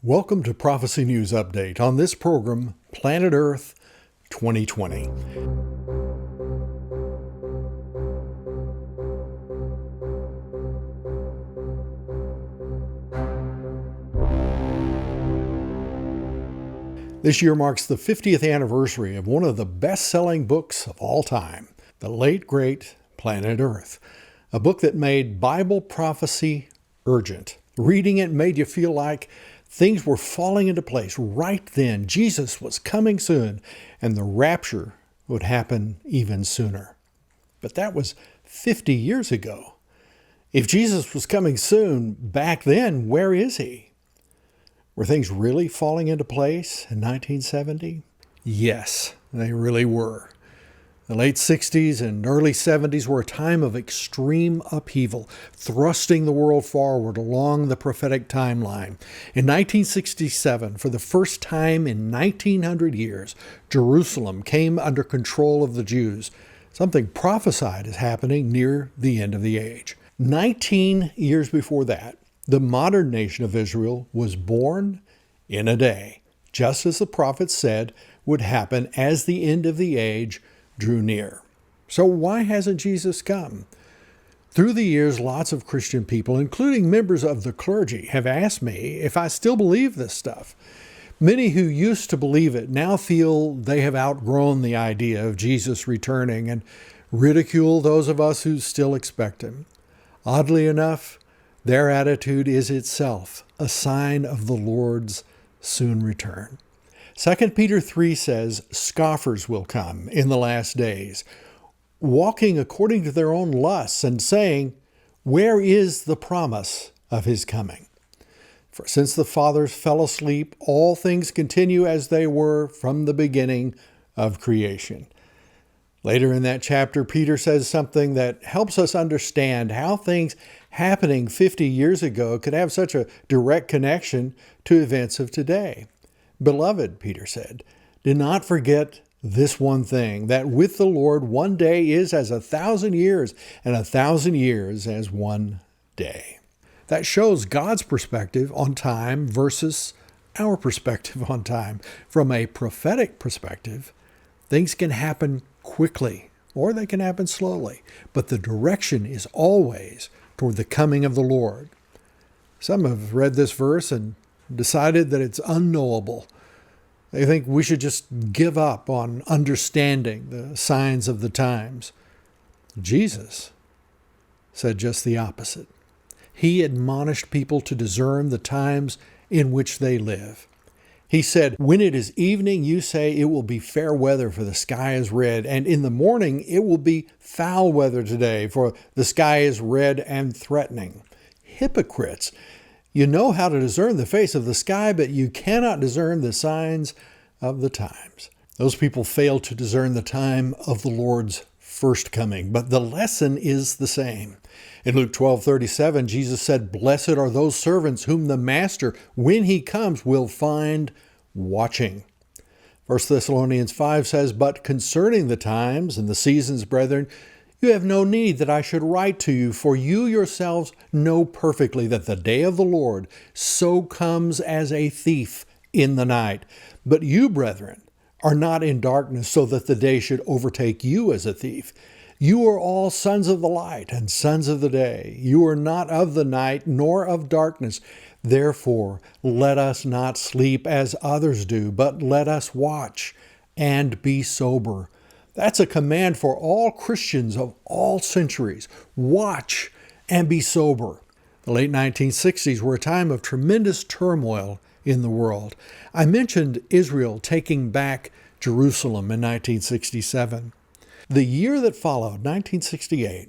Welcome to Prophecy News Update on this program, Planet Earth 2020. This year marks the 50th anniversary of one of the best-selling books of all time, the late, great Planet Earth, a book that made Bible prophecy urgent. Reading it made you feel like things were falling into place right then. Jesus was coming soon, and the rapture would happen even sooner. But that was 50 years ago. If Jesus was coming soon back then, where is he? Were things really falling into place in 1970? Yes, they really were. The late 60s and early 70s were a time of extreme upheaval, thrusting the world forward along the prophetic timeline. In 1967, for the first time in 1900 years, Jerusalem came under control of the Jews. Something prophesied is happening near the end of the age. 19 years before that, the modern nation of Israel was born in a day, just as the prophets said would happen as the end of the age drew near. So why hasn't Jesus come? Through the years, lots of Christian people, including members of the clergy, have asked me if I still believe this stuff. Many who used to believe it now feel they have outgrown the idea of Jesus returning and ridicule those of us who still expect him. Oddly enough, their attitude is itself a sign of the Lord's soon return. 2 Peter 3 says, scoffers will come in the last days, walking according to their own lusts and saying, where is the promise of his coming? For since the fathers fell asleep, all things continue as they were from the beginning of creation. Later in that chapter, Peter says something that helps us understand how things happening 50 years ago could have such a direct connection to events of today. Beloved, Peter said, do not forget this one thing, that with the Lord 1 day is as 1,000 years, and 1,000 years as 1 day. That shows God's perspective on time versus our perspective on time. From a prophetic perspective, things can happen quickly or they can happen slowly, but the direction is always toward the coming of the Lord. Some have read this verse and decided that it's unknowable. They think we should just give up on understanding the signs of the times. Jesus said just the opposite. He admonished people to discern the times in which they live. He said, when it is evening, you say it will be fair weather, for the sky is red, and in the morning it will be foul weather today, for the sky is red and threatening. Hypocrites! You know how to discern the face of the sky, but you cannot discern the signs of the times. Those people fail to discern the time of the Lord's first coming, but the lesson is the same. In Luke 12:37, Jesus said, blessed are those servants whom the master, when he comes, will find watching. 1 Thessalonians 5 says, but concerning the times and the seasons, brethren, you have no need that I should write to you, for you yourselves know perfectly that the day of the Lord so comes as a thief in the night. But you, brethren, are not in darkness, so that the day should overtake you as a thief. You are all sons of the light and sons of the day. You are not of the night nor of darkness. Therefore, let us not sleep as others do, but let us watch and be sober. That's a command for all Christians of all centuries. Watch and be sober. The late 1960s were a time of tremendous turmoil in the world. I mentioned Israel taking back Jerusalem in 1967. The year that followed, 1968,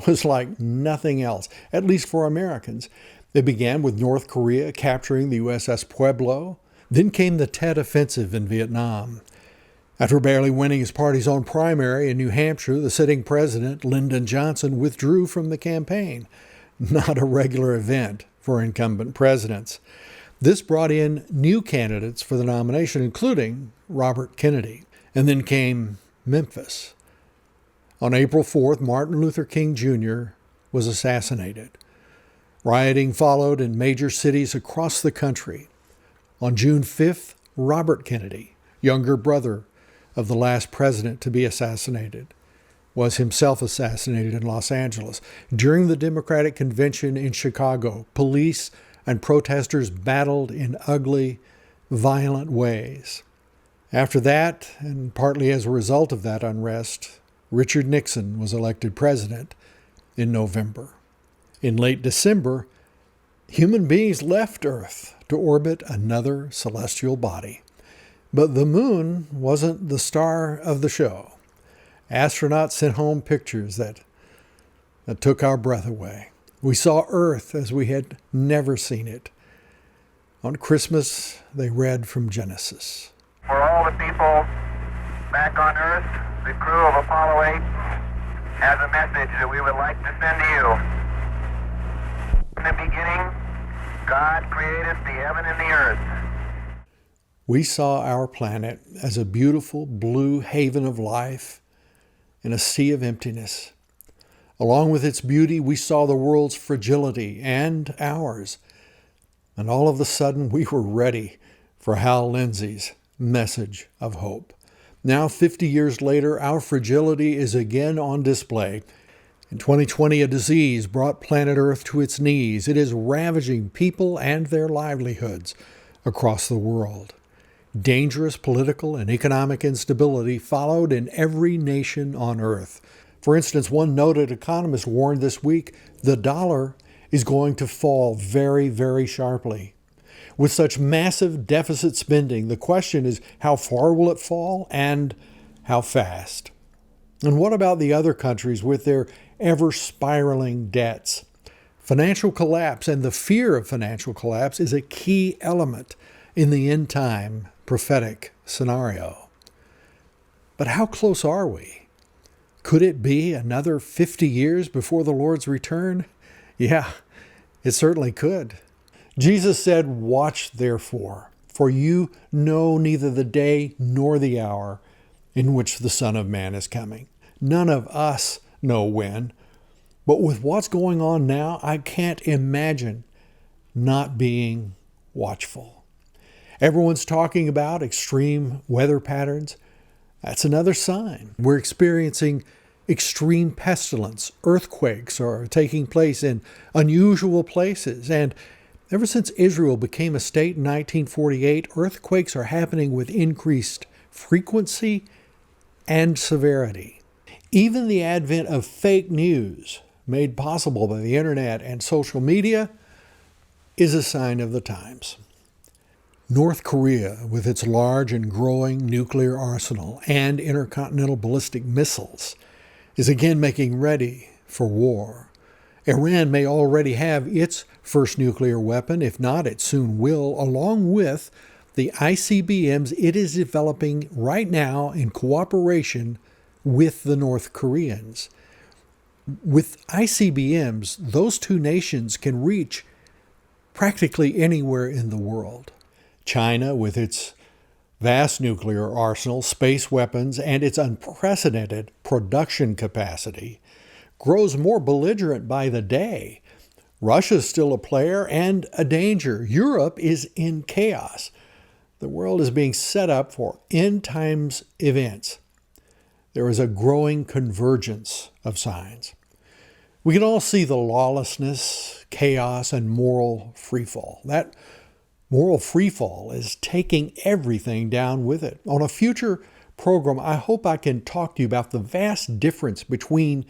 was like nothing else, at least for Americans. It began with North Korea capturing the USS Pueblo. Then came the Tet Offensive in Vietnam. After barely winning his party's own primary in New Hampshire, the sitting president, Lyndon Johnson, withdrew from the campaign. Not a regular event for incumbent presidents. This brought in new candidates for the nomination, including Robert Kennedy. And then came Memphis. On April 4th, Martin Luther King Jr. was assassinated. Rioting followed in major cities across the country. On June 5th, Robert Kennedy, younger brother of the last president to be assassinated, was himself assassinated in Los Angeles. During the Democratic Convention in Chicago, police and protesters battled in ugly, violent ways. After that, and partly as a result of that unrest, Richard Nixon was elected president in November. In late December, human beings left Earth to orbit another celestial body. But the moon wasn't the star of the show. Astronauts sent home pictures that took our breath away. We saw Earth as we had never seen it. On Christmas, they read from Genesis. For all the people back on Earth, the crew of Apollo 8 has a message that we would like to send to you. In the beginning, God created the heaven and the earth. We saw our planet as a beautiful blue haven of life in a sea of emptiness. Along with its beauty, we saw the world's fragility and ours. And all of a sudden, we were ready for Hal Lindsey's message of hope. Now, 50 years later, our fragility is again on display. In 2020, a disease brought planet Earth to its knees. It is ravaging people and their livelihoods across the world. Dangerous political and economic instability followed in every nation on Earth. For instance, one noted economist warned this week the dollar is going to fall very, very sharply. With such massive deficit spending, the question is how far will it fall and how fast? And what about the other countries with their ever-spiraling debts? Financial collapse and the fear of financial collapse is a key element in the end-time prophetic scenario. But how close are we? Could it be another 50 years before the Lord's return? Yeah, it certainly could. Jesus said, "Watch therefore, for you know neither the day nor the hour in which the Son of Man is coming." None of us know when, but with what's going on now, I can't imagine not being watchful. Everyone's talking about extreme weather patterns. That's another sign. We're experiencing extreme pestilence. Earthquakes are taking place in unusual places. And ever since Israel became a state in 1948, earthquakes are happening with increased frequency and severity. Even the advent of fake news, made possible by the internet and social media, is a sign of the times. North Korea, with its large and growing nuclear arsenal and intercontinental ballistic missiles, is again making ready for war. Iran may already have its first nuclear weapon. If not, it soon will, along with the ICBMs it is developing right now in cooperation with the North Koreans. With ICBMs, those two nations can reach practically anywhere in the world. China, with its vast nuclear arsenal, space weapons, and its unprecedented production capacity, grows more belligerent by the day. Russia's still a player and a danger. Europe is in chaos. The world is being set up for end times events. There is a growing convergence of signs. We can all see the lawlessness, chaos, and moral freefall. That moral freefall is taking everything down with it. On a future program, I hope I can talk to you about the vast difference between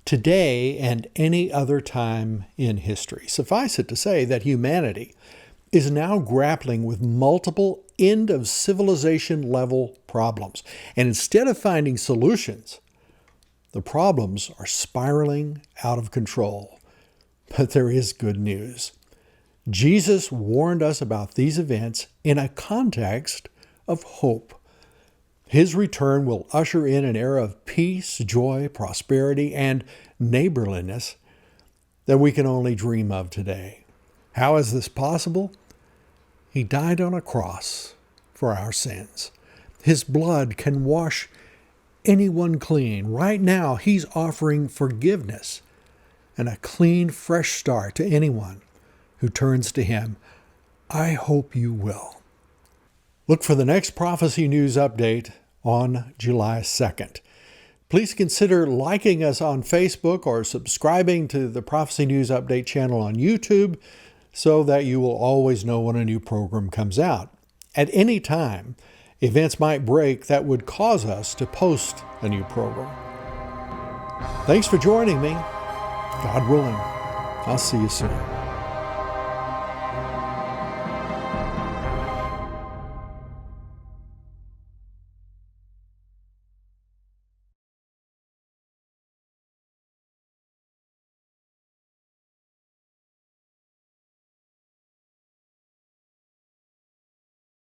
today and any other time in history. Suffice it to say that humanity is now grappling with multiple end-of-civilization level problems. And instead of finding solutions, the problems are spiraling out of control. But there is good news. Jesus warned us about these events in a context of hope. His return will usher in an era of peace, joy, prosperity, and neighborliness that we can only dream of today. How is this possible? He died on a cross for our sins. His blood can wash anyone clean. Right now, he's offering forgiveness and a clean, fresh start to anyone who turns to him. I hope you will. Look for the next Prophecy News update on July 2nd. Please consider liking us on Facebook or subscribing to the Prophecy News Update channel on YouTube so that you will always know when a new program comes out. At any time, events might break that would cause us to post a new program. Thanks for joining me. God willing, I'll see you soon.